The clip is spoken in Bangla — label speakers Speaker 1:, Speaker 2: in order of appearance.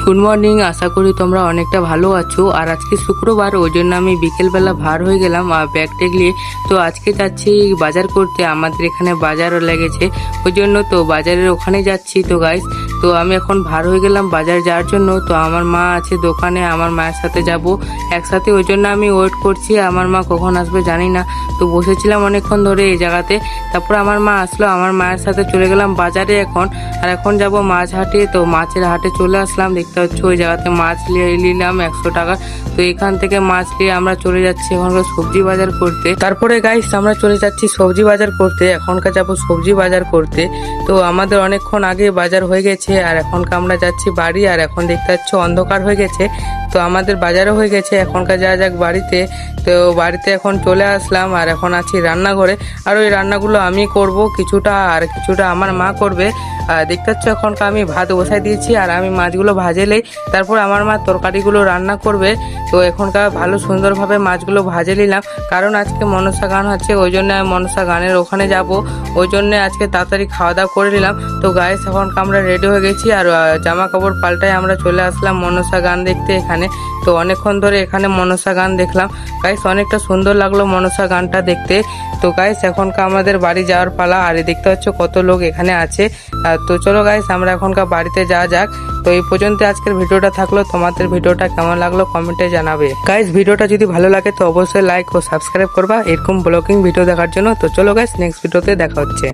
Speaker 1: গুড মর্নিং, আশা করি তোমরা অনেকটা ভালো আছো। আর আজকে শুক্রবার, ওই জন্য আমি বিকেলবেলা ভার হয়ে গেলাম ব্যাগ ট্যাগ নিয়ে। তো আজকে যাচ্ছি বাজার করতে, আমাদের এখানে বাজারও লেগেছে, ওই জন্য তো বাজারের ওখানে যাচ্ছি। তো গাইস, তো আমি এখন ভার হয়ে গেলাম বাজার যাওয়ার জন্য। তো আমার মা আছে দোকানে, আমার মায়ের সাথে যাব একসাথে, ওই জন্য আমি ওয়েট করছি। আমার মা কখন আসবে জানি না। তো বসেছিলাম অনেকক্ষণ ধরে এই জায়গাতে, তারপর আমার মা আসলো, আমার মায়ের সাথে চলে গেলাম বাজারে এখন। আর এখন যাব মাছ হাটে। তো মাছের হাটে চলে আসলাম, দেখতে হচ্ছে ওই জায়গাতে মাছ নিলাম 100 টাকা। তো এখান থেকে মাছ নিয়ে আমরা চলে যাচ্ছি এখনকার সবজি বাজার করতে। তারপরে গাইস আমরা চলে যাচ্ছি সবজি বাজার করতে, এখনকার যাবো সবজি বাজার করতে। তো আমাদের অনেকক্ষণ আগে বাজার হয়ে গেছে, আর এখনকার আমরা যাচ্ছি বাড়ি। আর এখন দেখতে পাচ্ছ অন্ধকার হয়ে গেছে, তো আমাদের বাজারও হয়ে গেছে, এখনকার যাওয়া যাক বাড়িতে। তো বাড়িতে এখন চলে আসলাম, আর এখন আছি রান্নাঘরে। আর ওই রান্নাগুলো আমি করব কিছুটা, আর কিছুটা আমার মা করবে। দেখতে পাচ্ছ এখনকার আমি ভাত বসাই দিয়েছি, আর আমি মাছগুলো ভাজেলেই তারপর আমার মা তরকারিগুলো রান্না করবে। তো এখনকার ভালো সুন্দরভাবে মাছগুলো ভাজে নিলাম, কারণ আজকে মনসা গান হচ্ছে, ওই জন্য আমি মনসা গানের ওখানে যাব, ওই জন্য আজকে তাড়াতাড়ি খাওয়া দাওয়া করে নিলাম। তো গাইস এখনকার আমরা রেডি হয়ে গেছি, আর জামা কাপড় পাল্টাই আমরা চলে আসলাম মনসা গান দেখতে এখানে। তো অনেকক্ষণ ধরে এখানে মনসা গান দেখলাম গাইস, অনেকটা সুন্দর লাগলো মনসা গানটা দেখতে। তো গাইস এখনকার আমাদের বাড়ি যাওয়ার পালা, আর দেখতে পাচ্ছ কত লোক এখানে আছে। তো চলো গাইস আমরা এখনকার বাড়িতে যাওয়া যাক। তো এই পর্যন্ত আজকের ভিডিওটা থাকলো, তোমাদের ভিডিওটা কেমন লাগলো কমেন্টে জানাবে। গাইস ভিডিওটা যদি ভালো লাগে তো অবশ্যই লাইক ও সাবস্ক্রাইব করবা এরকম ব্লগিং ভিডিও দেখার জন্য। তো চলো গাইস নেক্সট ভিডিওতে দেখা হচ্ছে।